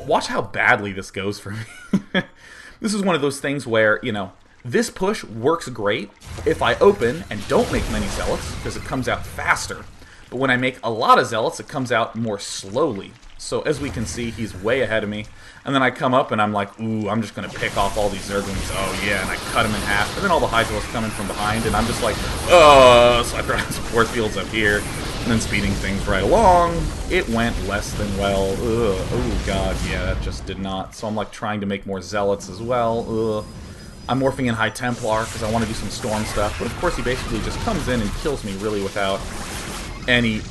watch how badly this goes for me. This is one of those things where, you know, this push works great if I open and don't make many zealots, because it comes out faster. But when I make a lot of zealots, it comes out more slowly. So as we can see, he's way ahead of me. And then I come up and I'm like, ooh, I'm just going to pick off all these Zerglings. Oh yeah, and I cut him in half. And then all the high zealots come in from behind, and I'm just like, oh, so I throw out some force fields up here. And then speeding things right along. It went less than well. Ugh. Oh god, yeah, that just did not. So I'm like trying to make more zealots as well. Ugh. I'm morphing in High Templar because I want to do some storm stuff. But of course he basically just comes in and kills me really without any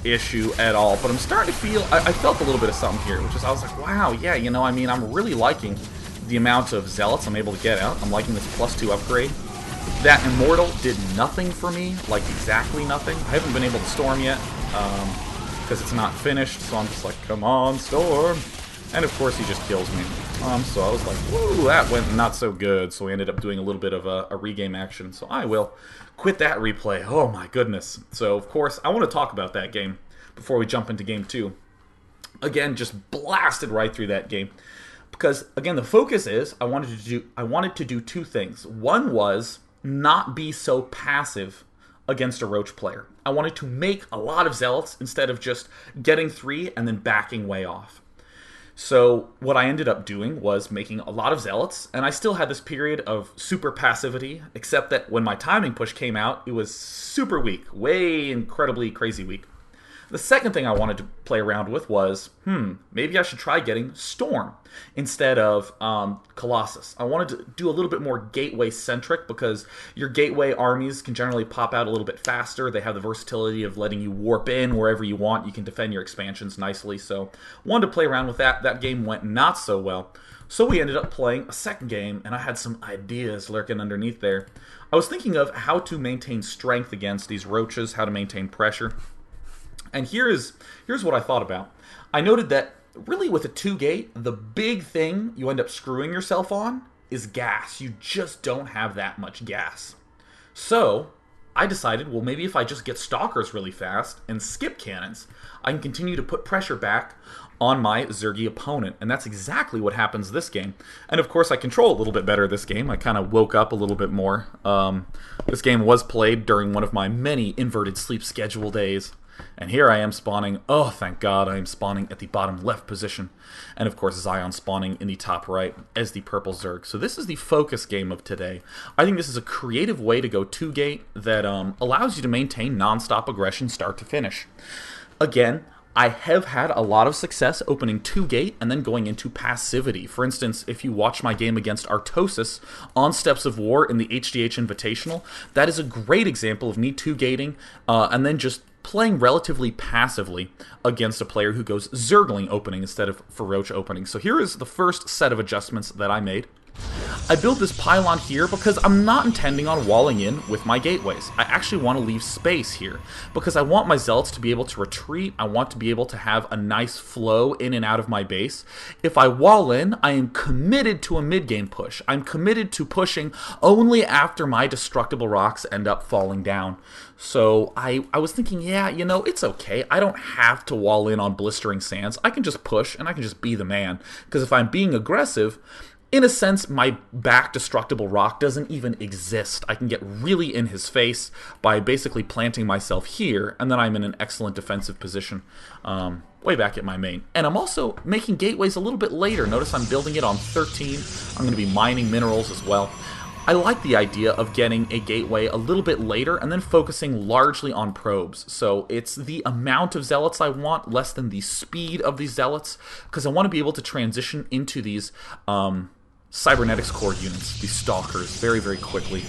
issue at all. But I'm starting to feel, I felt a little bit of something here, which is I was like, wow, yeah, you know, I mean, I'm really liking the amount of zealots I'm able to get out. I'm liking this +2 upgrade. That Immortal did nothing for me, like exactly nothing. I haven't been able to storm yet, because it's not finished, so I'm just like, come on, storm. And of course he just kills me. So I was like, woo, that went not so good. So we ended up doing a little bit of a regame action. So I will quit that replay. Oh my goodness. So of course, I want to talk about that game before we jump into game 2. Again, just blasted right through that game. Because again, the focus is I wanted to do two things. One was not be so passive against a roach player. I wanted to make a lot of zealots instead of just getting 3 and then backing way off. So what I ended up doing was making a lot of zealots, and I still had this period of super passivity, except that when my timing push came out, it was super weak, way incredibly crazy weak. The second thing I wanted to play around with was, maybe I should try getting Storm instead of Colossus. I wanted to do a little bit more gateway-centric because your gateway armies can generally pop out a little bit faster. They have the versatility of letting you warp in wherever you want. You can defend your expansions nicely. So wanted to play around with that. That game went not so well. So we ended up playing a second game, and I had some ideas lurking underneath there. I was thinking of how to maintain strength against these roaches, how to maintain pressure. And here's what I thought about. I noted that really with a 2-gate, the big thing you end up screwing yourself on is gas. You just don't have that much gas. So I decided, well, maybe if I just get stalkers really fast and skip cannons, I can continue to put pressure back on my Zergy opponent. And that's exactly what happens this game. And of course I control a little bit better this game. I kind of woke up a little bit more. This game was played during one of my many inverted sleep schedule days. And here I am spawning, oh thank god, I am spawning at the bottom left position. And of course Zion spawning in the top right as the purple Zerg. So this is the focus game of today. I think this is a creative way to go 2-gate that allows you to maintain non-stop aggression start to finish. Again, I have had a lot of success opening 2-gate and then going into passivity. For instance, if you watch my game against Artosis on Steps of War in the HDH Invitational, that is a great example of me 2-gating and then just playing relatively passively against a player who goes Zergling opening instead of Feroch opening. So here is the first set of adjustments that I made. I built this pylon here because I'm not intending on walling in with my gateways. I actually want to leave space here because I want my zealots to be able to retreat. I want to be able to have a nice flow in and out of my base. If I wall in, I am committed to a mid-game push. I'm committed to pushing only after my destructible rocks end up falling down. So I was thinking, yeah, you know, it's okay. I don't have to wall in on Blistering Sands. I can just push and I can just be the man. Because if I'm being aggressive, in a sense, my back destructible rock doesn't even exist. I can get really in his face by basically planting myself here, and then I'm in an excellent defensive position way back at my main. And I'm also making gateways a little bit later. Notice I'm building it on 13. I'm going to be mining minerals as well. I like the idea of getting a gateway a little bit later and then focusing largely on probes. So it's the amount of zealots I want, less than the speed of these zealots, because I want to be able to transition into these cybernetics core units, these stalkers, very, very quickly.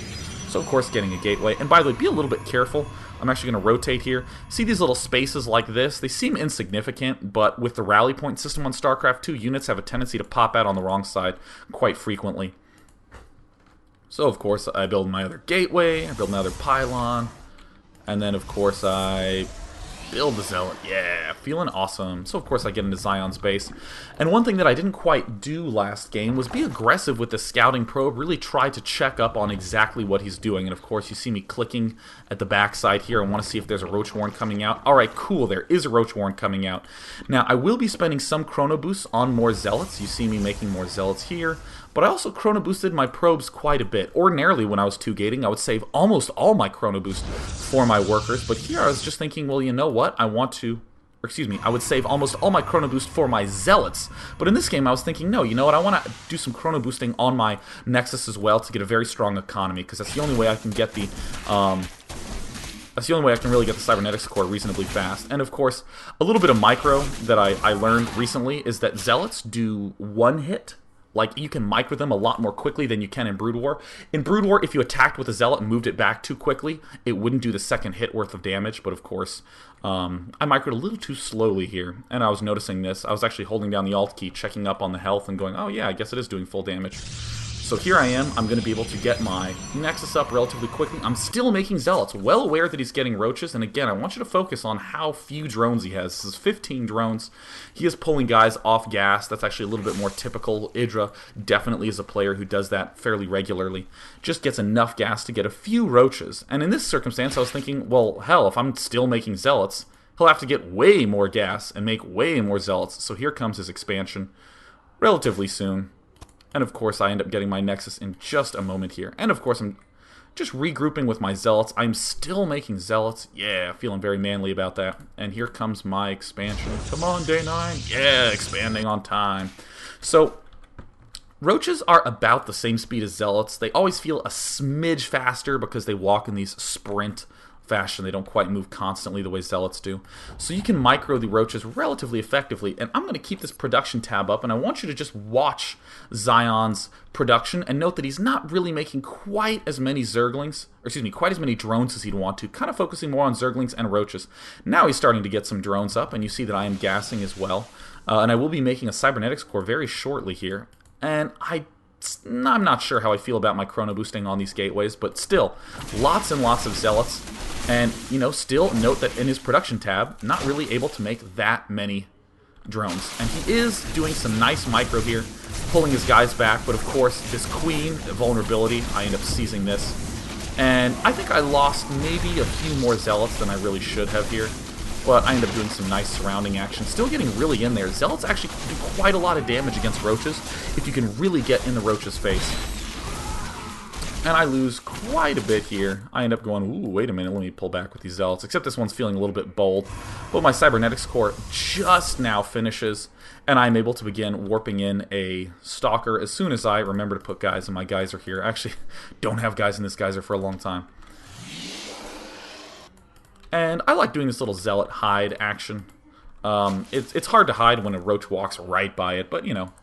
So of course getting a gateway. And by the way, be a little bit careful. I'm actually going to rotate here. See these little spaces like this? They seem insignificant, but with the rally point system on StarCraft 2, units have a tendency to pop out on the wrong side quite frequently. So of course I build my other gateway, I build another pylon, and then of course I Build the Zealot. Yeah, feeling awesome. So, of course, I get into Zion's base. And one thing that I didn't quite do last game was be aggressive with the scouting probe, really try to check up on exactly what he's doing. And, of course, you see me clicking at the backside here. I want to see if there's a Roach Warren coming out. All right, cool. There is a Roach Warren coming out. Now, I will be spending some Chrono Boosts on more Zealots. You see me making more Zealots here. But I also Chrono Boosted my probes quite a bit. Ordinarily, when I was 2-gating, I would save almost all my Chrono Boost for my workers. But here I was just thinking, well, you know what? I want to... Excuse me, I would save almost all my Chrono Boost for my Zealots. But in this game, I was thinking, no, you know what? I want to do some Chrono Boosting on my Nexus as well to get a very strong economy. Because that's the only way I can get the... That's the only way I can really get the Cybernetics core reasonably fast. And of course, a little bit of micro that I learned recently is that Zealots do one hit. Like, you can micro them a lot more quickly than you can in Brood War. In Brood War, if you attacked with a Zealot and moved it back too quickly, it wouldn't do the second hit worth of damage. But of course, I microed a little too slowly here, and I was noticing this. I was actually holding down the Alt key, checking up on the health, and going, oh yeah, I guess it is doing full damage. So here I am. I'm going to be able to get my Nexus up relatively quickly. I'm still making Zealots. Well aware that he's getting Roaches. And again, I want you to focus on how few drones he has. This is 15 drones. He is pulling guys off gas. That's actually a little bit more typical. Idra definitely is a player who does that fairly regularly. Just gets enough gas to get a few Roaches. And in this circumstance, I was thinking, well, hell, if I'm still making Zealots, he'll have to get way more gas and make way more Zealots. So here comes his expansion relatively soon. And of course, I end up getting my Nexus in just a moment here. And of course, I'm just regrouping with my Zealots. I'm still making Zealots. Yeah, feeling very manly about that. And here comes my expansion. Come on, day 9. Yeah, expanding on time. So, Roaches are about the same speed as Zealots. They always feel a smidge faster because they walk in these sprint fashion. They don't quite move constantly the way Zealots do. So you can micro the Roaches relatively effectively. And I'm going to keep this production tab up, and I want you to just watch Zion's production and note that he's not really making quite as many Zerglings, or excuse me, quite as many drones as he'd want to, kind of focusing more on Zerglings and Roaches. Now he's starting to get some drones up, and you see that I am gassing as well. And I will be making a Cybernetics core very shortly here. And I'm not sure how I feel about my Chrono Boosting on these gateways, but still, lots and lots of Zealots. And, you know, still note that in his production tab, not really able to make that many drones. And he is doing some nice micro here, pulling his guys back. But of course, this Queen vulnerability, I end up seizing this. And I think I lost maybe a few more Zealots than I really should have here. But I end up doing some nice surrounding action. Still getting really in there. Zealots actually do quite a lot of damage against Roaches if you can really get in the Roach's face. And I lose quite a bit here. I end up going, ooh, wait a minute, let me pull back with these Zealots. Except this one's feeling a little bit bold. But my Cybernetics core just now finishes, and I'm able to begin warping in a Stalker as soon as I remember to put guys in my geyser here. Actually, don't have guys in this geyser for a long time. And I like doing this little Zealot hide action. It's hard to hide when a Roach walks right by it, but, you know,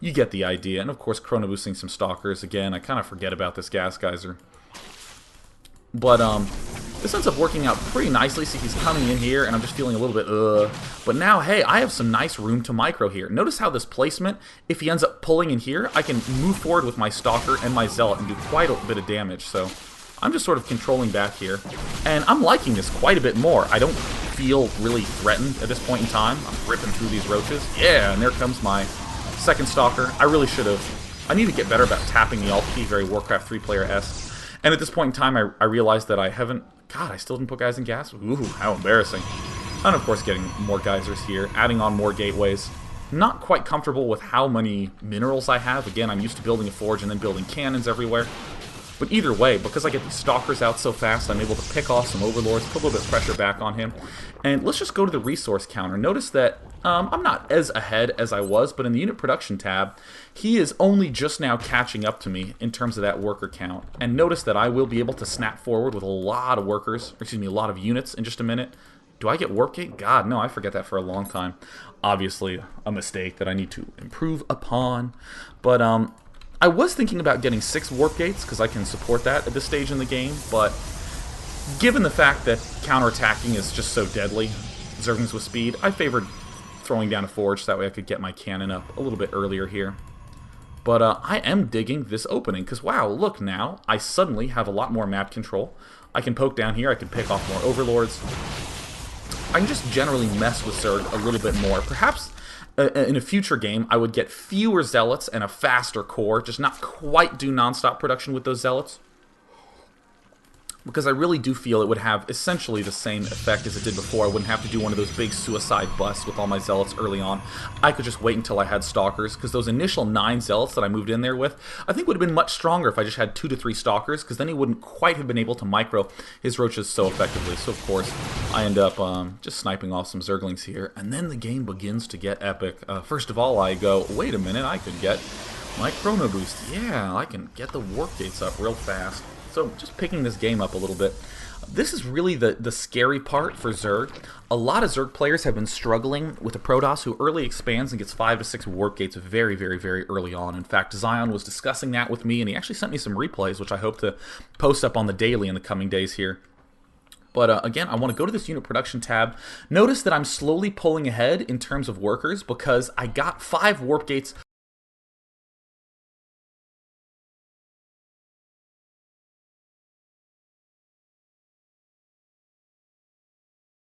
you get the idea. And of course, Chrono Boosting some Stalkers. Again, I kind of forget about this gas geyser. But this ends up working out pretty nicely. See, he's coming in here, and I'm just feeling a little bit, But now, hey, I have some nice room to micro here. Notice how this placement, if he ends up pulling in here, I can move forward with my Stalker and my Zealot and do quite a bit of damage. So I'm just sort of controlling back here. And I'm liking this quite a bit more. I don't feel really threatened at this point in time. I'm ripping through these Roaches. Yeah, and there comes my second Stalker. I really should have. I need to get better about tapping the Alt key, very Warcraft 3 player-esque. And at this point in time, I realized that I haven't... God, I still didn't put guys in gas? Ooh, how embarrassing. And of course, getting more geysers here, adding on more gateways. Not quite comfortable with how many minerals I have. Again, I'm used to building a forge and then building cannons everywhere. But either way, because I get these Stalkers out so fast, I'm able to pick off some Overlords, put a little bit of pressure back on him. And let's just go to the resource counter. Notice that I'm not as ahead as I was, but in the unit production tab, he is only just now catching up to me in terms of that worker count. And notice that I will be able to snap forward with a lot of workers, or excuse me, a lot of units in just a minute. Do I get Warp Gate? God, no, I forget that for a long time. Obviously, a mistake that I need to improve upon. But, I was thinking about getting 6 Warp Gates, because I can support that at this stage in the game, but given the fact that counterattacking is just so deadly, Zerglings with speed, I favored throwing down a forge so that way I could get my cannon up a little bit earlier here. But I am digging this opening, because wow, look now, I suddenly have a lot more map control. I can poke down here, I can pick off more Overlords. I can just generally mess with Zerg a little bit more. Perhaps in a future game, I would get fewer zealots and a faster core, just not quite do non-stop production with those zealots. Because I really do feel it would have essentially the same effect as it did before. I wouldn't have to do one of those big suicide busts with all my zealots early on. I could just wait until I had stalkers, because those initial 9 zealots that I moved in there with, I think would have been much stronger if I just had 2 to 3 stalkers, because then he wouldn't quite have been able to micro his roaches so effectively. So of course, I end up just sniping off some Zerglings here, and then the game begins to get epic. First of all, I go, wait a minute, I could get my chrono boost. Yeah, I can get the warp gates up real fast. So just picking this game up a little bit. This is really the scary part for Zerg. A lot of Zerg players have been struggling with a Protoss who early expands and gets 5 to 6 warp gates very, very, very early on. In fact, Zion was discussing that with me, and he actually sent me some replays, which I hope to post up on the daily in the coming days here. But again, I want to go to this unit production tab. Notice that I'm slowly pulling ahead in terms of workers because I got 5 warp gates